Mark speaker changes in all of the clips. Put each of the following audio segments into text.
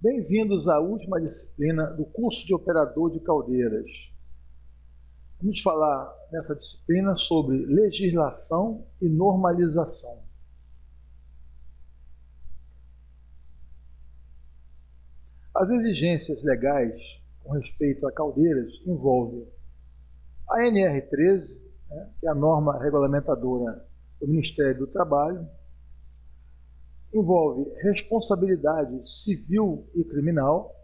Speaker 1: Bem-vindos à última disciplina do curso de operador de caldeiras. Vamos falar nessa disciplina sobre legislação e normalização. As exigências legais com respeito a caldeiras envolvem a NR13, que é a norma regulamentadora do Ministério do Trabalho, envolve responsabilidade civil e criminal,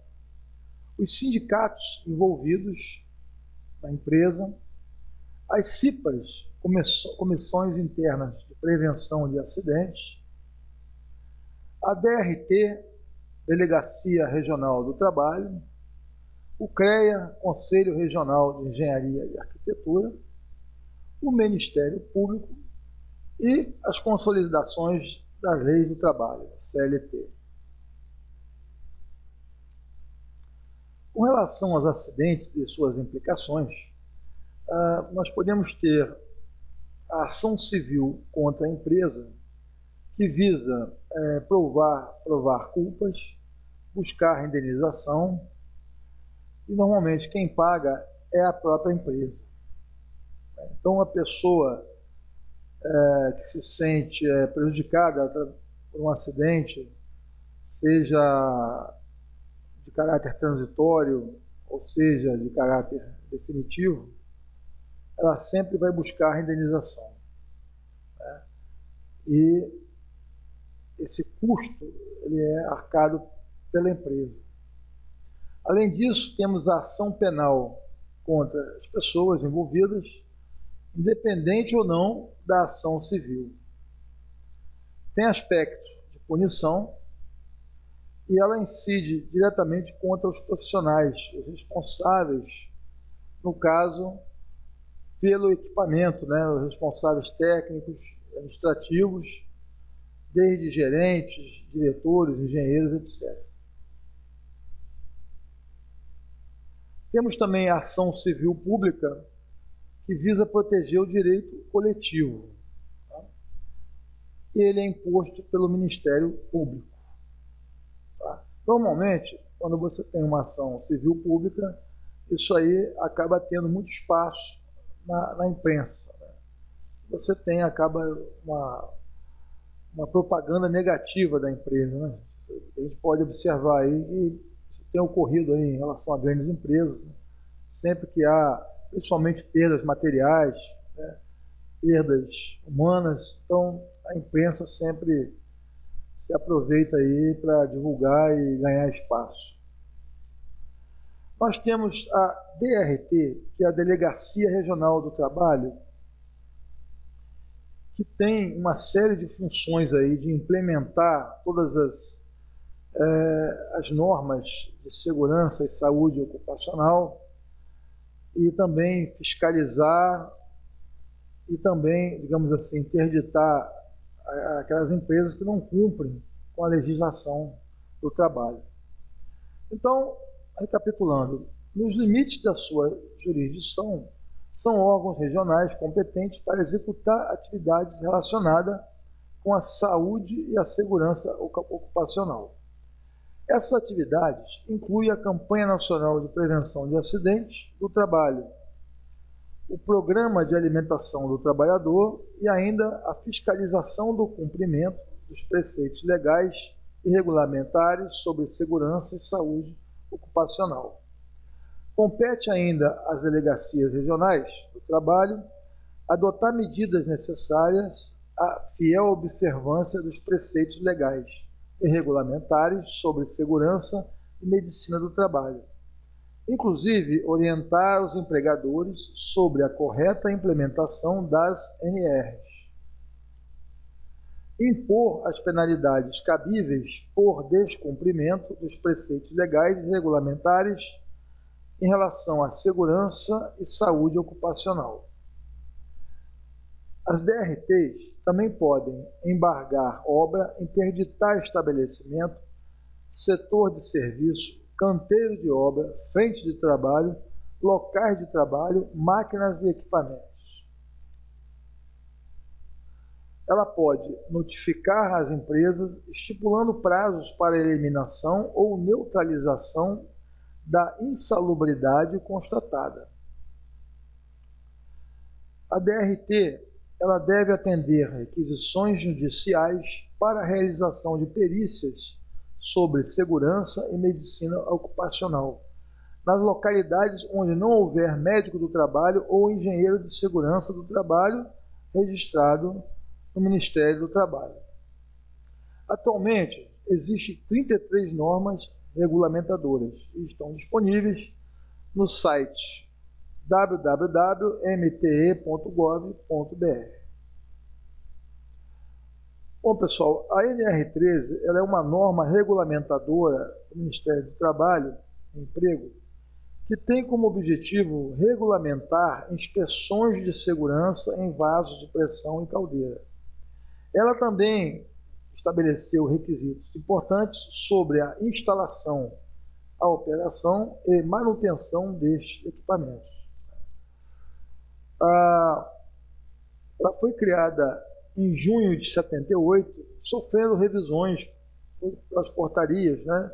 Speaker 1: os sindicatos envolvidos na empresa, as CIPAs, Comissões Internas de Prevenção de Acidentes, a DRT, Delegacia Regional do Trabalho, o CREA, Conselho Regional de Engenharia e Arquitetura, o Ministério Público e as consolidações das leis do trabalho, CLT. Com relação aos acidentes e suas implicações, nós podemos ter a ação civil contra a empresa que visa provar culpas, buscar indenização e normalmente quem paga é a própria empresa. Então a pessoa que se sente prejudicada por um acidente, seja de caráter transitório, ou seja, de caráter definitivo, ela sempre vai buscar a indenização. E esse custo ele é arcado pela empresa. Além disso, temos a ação penal contra as pessoas envolvidas, independente ou não da ação civil. Tem aspectos de punição e ela incide diretamente contra os profissionais, os responsáveis, no caso, pelo equipamento, os responsáveis técnicos, administrativos, desde gerentes, diretores, engenheiros, etc. Temos também a ação civil pública, que visa proteger o direito coletivo. E ele é imposto pelo Ministério Público. Normalmente, quando você tem uma ação civil pública, isso aí acaba tendo muito espaço na imprensa. Você acaba uma propaganda negativa da empresa. A gente pode observar aí, e isso tem ocorrido aí em relação a grandes empresas, sempre que há principalmente perdas materiais, perdas humanas. Então, a imprensa sempre se aproveita aí para divulgar e ganhar espaço. Nós temos a DRT, que é a Delegacia Regional do Trabalho, que tem uma série de funções aí de implementar todas as normas de segurança e saúde ocupacional, e também fiscalizar e também, digamos assim, interditar aquelas empresas que não cumprem com a legislação do trabalho. Então, recapitulando, nos limites da sua jurisdição, são órgãos regionais competentes para executar atividades relacionadas com a saúde e a segurança ocupacional. Essas atividades incluem a Campanha Nacional de Prevenção de Acidentes do Trabalho, o Programa de Alimentação do Trabalhador e ainda a fiscalização do cumprimento dos preceitos legais e regulamentares sobre segurança e saúde ocupacional. Compete ainda às delegacias regionais do trabalho adotar medidas necessárias à fiel observância dos preceitos legais e regulamentares sobre segurança e medicina do trabalho, inclusive orientar os empregadores sobre a correta implementação das NRs, impor as penalidades cabíveis por descumprimento dos preceitos legais e regulamentares em relação à segurança e saúde ocupacional. As DRTs também podem embargar obra, interditar estabelecimento, setor de serviço, canteiro de obra, frente de trabalho, locais de trabalho, máquinas e equipamentos. ela pode notificar as empresas estipulando prazos para eliminação ou neutralização da insalubridade constatada. A DRT ela deve atender requisições judiciais para a realização de perícias sobre segurança e medicina ocupacional, nas localidades onde não houver médico do trabalho ou engenheiro de segurança do trabalho registrado no Ministério do Trabalho. Atualmente, existem 33 normas regulamentadoras e estão disponíveis no site www.mte.gov.br. Bom, pessoal, a NR13 ela é uma norma regulamentadora do Ministério do Trabalho e Emprego que tem como objetivo regulamentar inspeções de segurança em vasos de pressão e caldeira. Ela também estabeleceu requisitos importantes sobre a instalação, a operação e manutenção destes equipamentos. Ela foi criada em junho de 78, sofrendo revisões pelas portarias, né?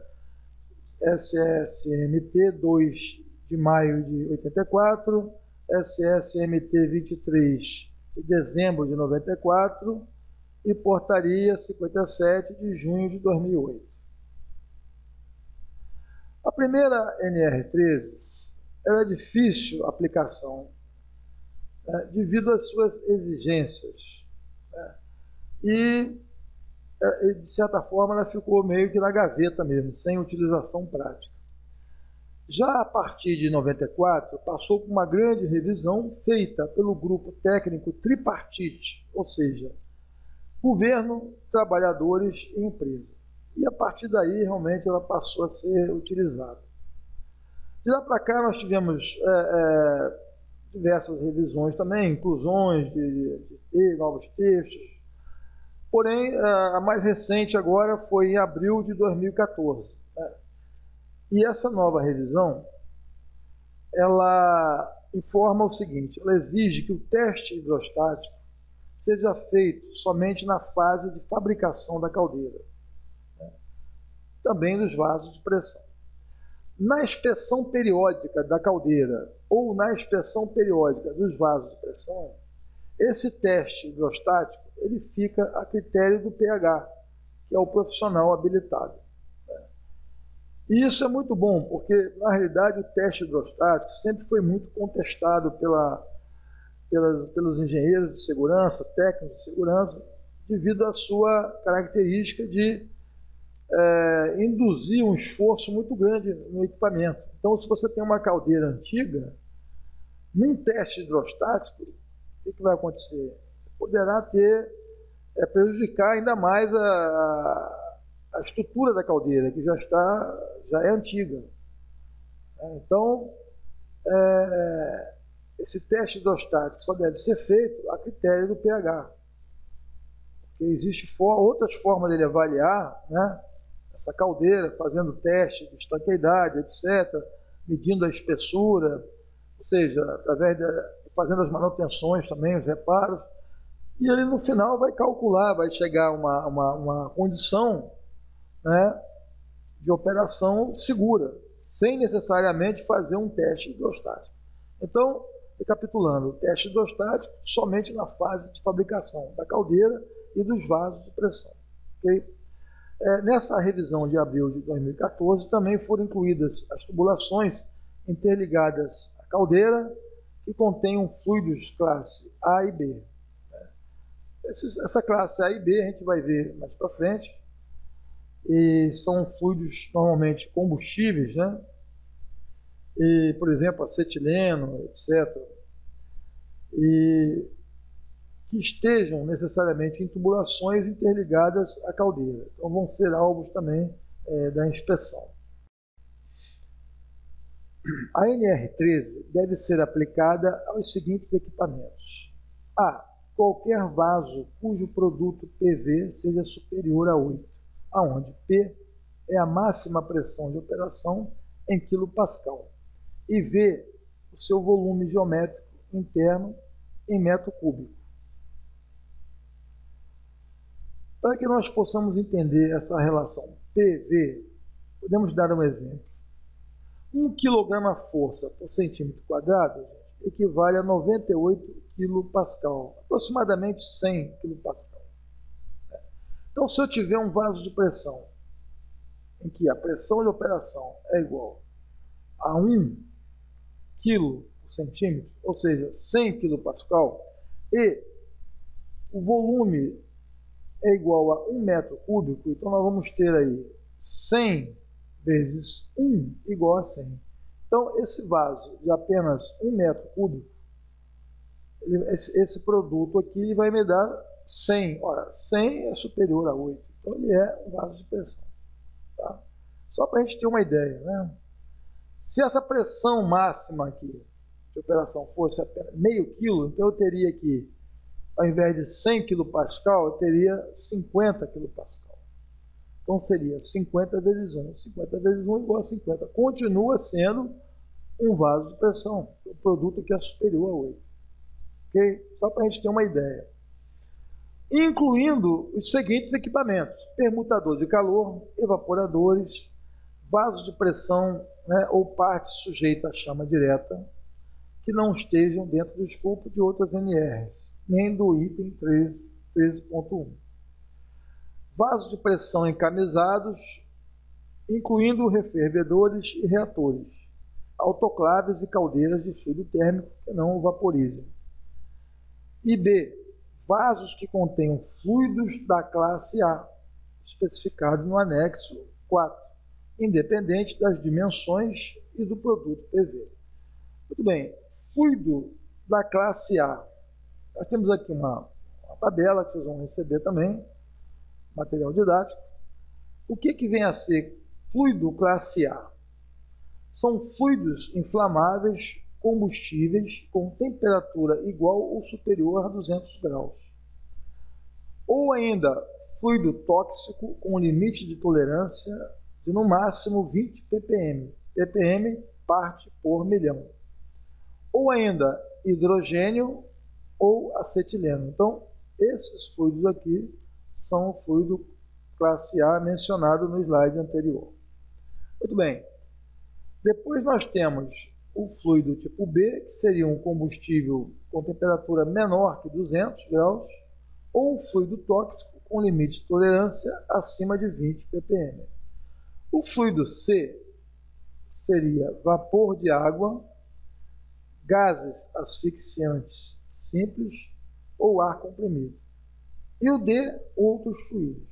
Speaker 1: SSMT 2 de maio de 84, SSMT 23 de dezembro de 94 e portaria 57 de junho de 2008. A primeira NR13 ela é difícil a aplicação, devido às suas exigências, e de certa forma ela ficou meio que na gaveta mesmo, sem utilização prática. Já a partir de 94, passou por uma grande revisão feita pelo grupo técnico tripartite, ou seja, governo, trabalhadores e empresas. E a partir daí, realmente, ela passou a ser utilizada. De lá para cá, nós tivemos diversas revisões também, inclusões de novos textos. Porém, a mais recente agora foi em abril de 2014. E essa nova revisão, ela informa o seguinte: ela exige que o teste hidrostático seja feito somente na fase de fabricação da caldeira, também dos vasos de pressão. Na inspeção periódica da caldeira ou na inspeção periódica dos vasos de pressão, esse teste hidrostático ele fica a critério do PH, que é o profissional habilitado. E isso é muito bom, porque, na realidade, o teste hidrostático sempre foi muito contestado pelos engenheiros de segurança, técnicos de segurança, devido à sua característica de induzir um esforço muito grande no equipamento. Então, se você tem uma caldeira antiga, num teste hidrostático, o que vai acontecer? Você poderá prejudicar ainda mais a estrutura da caldeira, que já é antiga. Então, esse teste hidrostático só deve ser feito a critério do pH. Porque existem outras formas de ele avaliar, né, essa caldeira, fazendo teste de estanqueidade, etc., medindo a espessura, ou seja, através fazendo as manutenções também, os reparos, e ele no final vai calcular, vai chegar a uma condição, né, de operação segura, sem necessariamente fazer um teste hidrostático. Então, recapitulando, o teste hidrostático somente na fase de fabricação da caldeira e dos vasos de pressão. Okay? Nessa revisão de abril de 2014, também foram incluídas as tubulações interligadas à caldeira, que contenham fluidos classe A e B. Essa classe A e B a gente vai ver mais para frente, e são fluidos normalmente combustíveis, né? E, por exemplo, acetileno, etc. E que estejam necessariamente em tubulações interligadas à caldeira. Então vão ser alvos também da inspeção. A NR13 deve ser aplicada aos seguintes equipamentos: A. Qualquer vaso cujo produto PV seja superior a 8, aonde P é a máxima pressão de operação em kPa e V o seu volume geométrico interno em metro cúbico. Para que nós possamos entender essa relação PV, podemos dar um exemplo. 1 kg-força por centímetro quadrado equivale a 98 kPa, aproximadamente 100 kPa. Então, se eu tiver um vaso de pressão em que a pressão de operação é igual a 1 kg por centímetro, ou seja, 100 kPa, e o volume é igual a 1 metro cúbico, então nós vamos ter aí 100 vezes 1 igual a 100. Então, esse vaso de apenas 1 metro cúbico, esse produto aqui ele vai me dar 100. Ora, 100 é superior a 8. Então, ele é um vaso de pressão. Tá? Só para a gente ter uma ideia, né? Se essa pressão máxima aqui de operação fosse apenas meio quilo, então eu teria que, ao invés de 100 kPa, eu teria 50 kPa. Então seria 50 vezes 1. 50 vezes 1 igual a 50. Continua sendo um vaso de pressão. O produto que é superior a 8. Ok? Só para a gente ter uma ideia. Incluindo os seguintes equipamentos: permutador de calor, evaporadores, vasos de pressão, né, ou parte sujeita à chama direta, que não estejam dentro do escopo de outras NRs, nem do item 13.1. Vasos de pressão encamisados, incluindo refervedores e reatores, autoclaves e caldeiras de fluido térmico que não vaporizem. E B, vasos que contenham fluidos da classe A, especificado no anexo 4, independente das dimensões e do produto PV. Muito bem, fluido da classe A. Nós temos aqui uma tabela que vocês vão receber também, material didático. O que vem a ser fluido classe A? São fluidos inflamáveis, combustíveis, com temperatura igual ou superior a 200 graus. Ou ainda, fluido tóxico com limite de tolerância de no máximo 20 ppm. ppm, parte por milhão. Ou ainda, hidrogênio ou acetileno. Então, esses fluidos aqui são o fluido classe A mencionado no slide anterior. Muito bem. Depois nós temos o fluido tipo B, que seria um combustível com temperatura menor que 200 graus, ou um fluido tóxico com limite de tolerância acima de 20 ppm. O fluido C seria vapor de água, gases asfixiantes simples ou ar comprimido. E o D, outros fluidos.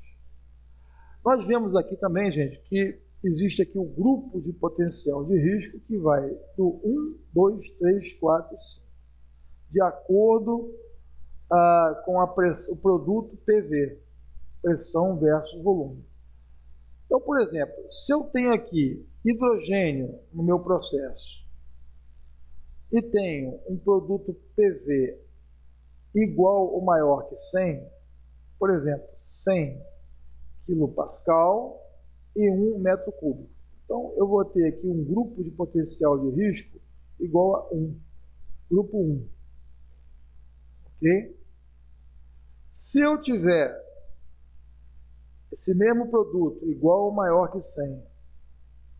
Speaker 1: Nós vemos aqui também, gente, que existe aqui o grupo de potencial de risco que vai do 1, 2, 3, 4 e 5, de acordo com o produto PV, pressão versus volume. Então, por exemplo, se eu tenho aqui hidrogênio no meu processo e tenho um produto PV igual ou maior que 100, por exemplo, 100 kPa e 1 metro cúbico. Então, eu vou ter aqui um grupo de potencial de risco igual a 1, grupo 1. Ok? Se eu tiver esse mesmo produto igual ou maior que 100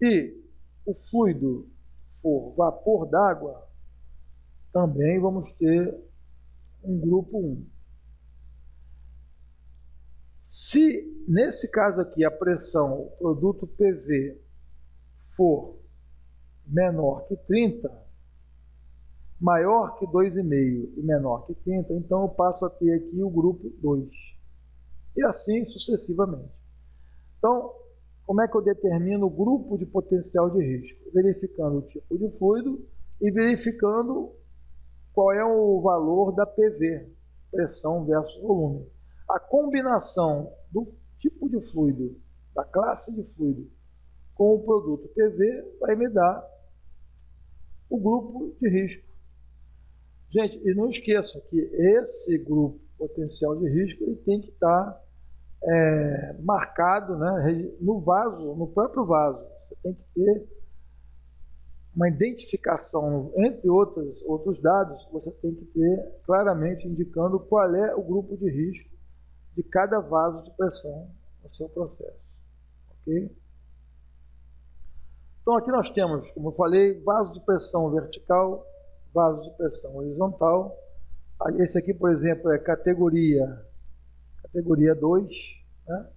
Speaker 1: e o fluido for vapor d'água, também vamos ter um grupo 1. Se, nesse caso aqui, a pressão, o produto PV, for menor que 30, maior que 2,5 e menor que 30, então eu passo a ter aqui o grupo 2. E assim sucessivamente. Então, como é que eu determino o grupo de potencial de risco? Verificando o tipo de fluido e verificando qual é o valor da PV, pressão versus volume. A combinação do tipo de fluido, da classe de fluido, com o produto PV vai me dar o grupo de risco. Gente, e não esqueçam que esse grupo potencial de risco ele tem que estar marcado, né, no vaso, no próprio vaso. Você tem que ter uma identificação, entre outros dados, você tem que ter claramente indicando qual é o grupo de risco de cada vaso de pressão no seu processo. Ok? Então, aqui nós temos, como eu falei, vaso de pressão vertical, vaso de pressão horizontal. Esse aqui, por exemplo, é categoria 2, né?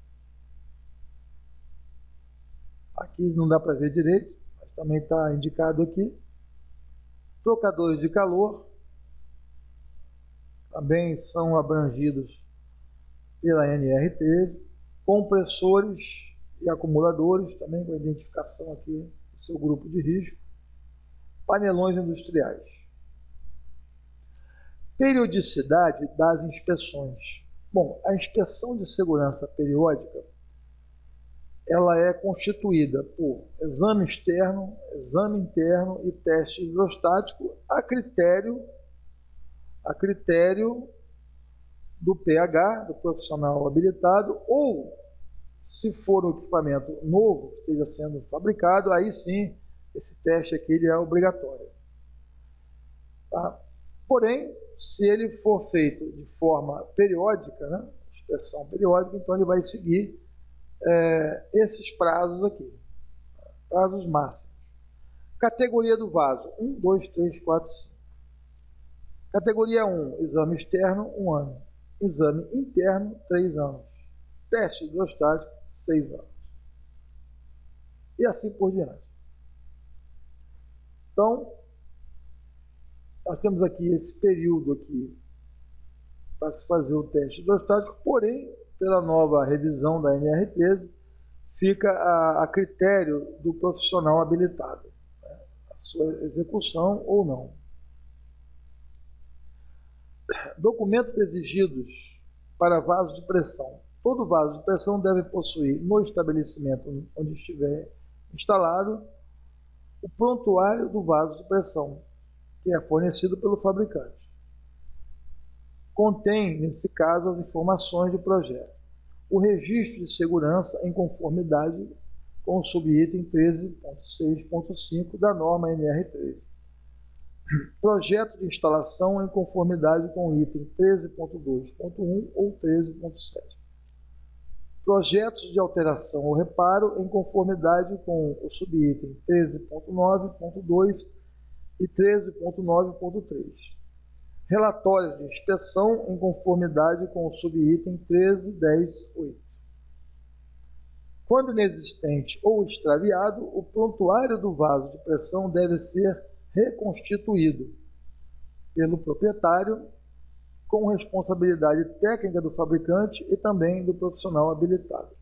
Speaker 1: Aqui não dá para ver direito, mas também está indicado aqui. Trocadores de calor também são abrangidos pela NR13. Compressores e acumuladores, também com a identificação aqui do seu grupo de risco. Panelões industriais. Periodicidade das inspeções. Bom, a inspeção de segurança periódica, ela é constituída por exame externo, exame interno e teste hidrostático a critério do PH, do profissional habilitado, ou, se for um equipamento novo que esteja sendo fabricado, aí sim, esse teste aqui ele é obrigatório. Tá? Porém, se ele for feito de forma periódica, né, inspeção periódica, então ele vai seguir esses prazos aqui, prazos máximos. Categoria do vaso, 1, 2, 3, 4, 5. Categoria 1, exame externo, 1 ano. Exame interno, 3 anos. Teste hidrostático, 6 anos. E assim por diante. Então, nós temos aqui esse período aqui para se fazer o teste hidrostático, porém, pela nova revisão da NR13, fica a critério do profissional habilitado, né, a sua execução ou não. Documentos exigidos para vaso de pressão. Todo vaso de pressão deve possuir, no estabelecimento onde estiver instalado, o prontuário do vaso de pressão, que é fornecido pelo fabricante. Contém, nesse caso, as informações do projeto. O registro de segurança em conformidade com o subitem 13.6.5 da norma NR13. Projeto de instalação em conformidade com o item 13.2.1 ou 13.7. Projetos de alteração ou reparo em conformidade com o subitem 13.9.2 e 13.9.3. Relatórios de inspeção em conformidade com o subitem 13.10.8. Quando inexistente ou extraviado, o prontuário do vaso de pressão deve ser reconstituído pelo proprietário com responsabilidade técnica do fabricante e também do profissional habilitado.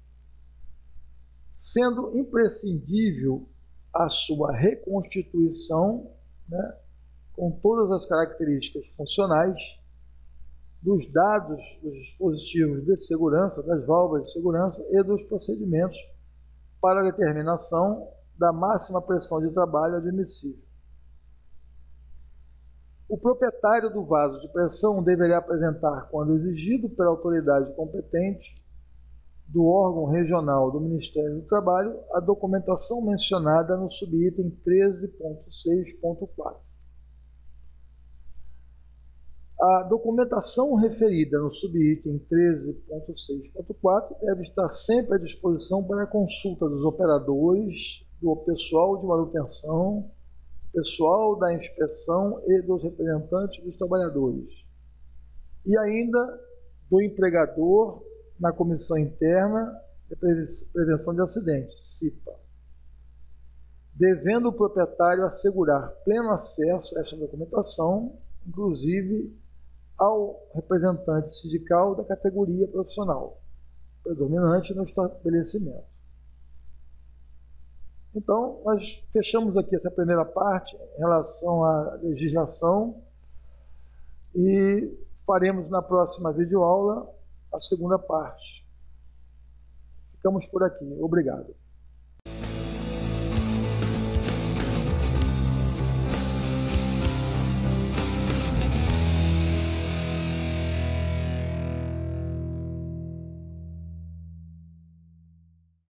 Speaker 1: Sendo imprescindível a sua reconstituição, né, com todas as características funcionais dos dados dos dispositivos de segurança, das válvulas de segurança e dos procedimentos para a determinação da máxima pressão de trabalho admissível. O proprietário do vaso de pressão deverá apresentar, quando exigido pela autoridade competente do órgão regional do Ministério do Trabalho, a documentação mencionada no subitem 13.6.4. A documentação referida no subitem 13.6.4 deve estar sempre à disposição para a consulta dos operadores, do pessoal de manutenção, pessoal da inspeção e dos representantes dos trabalhadores. E ainda do empregador na Comissão Interna de Prevenção de Acidentes, CIPA, devendo o proprietário assegurar pleno acesso a esta documentação, inclusive ao representante sindical da categoria profissional, predominante no estabelecimento. Então, nós fechamos aqui essa primeira parte em relação à legislação e faremos na próxima videoaula a segunda parte. Ficamos por aqui. Obrigado.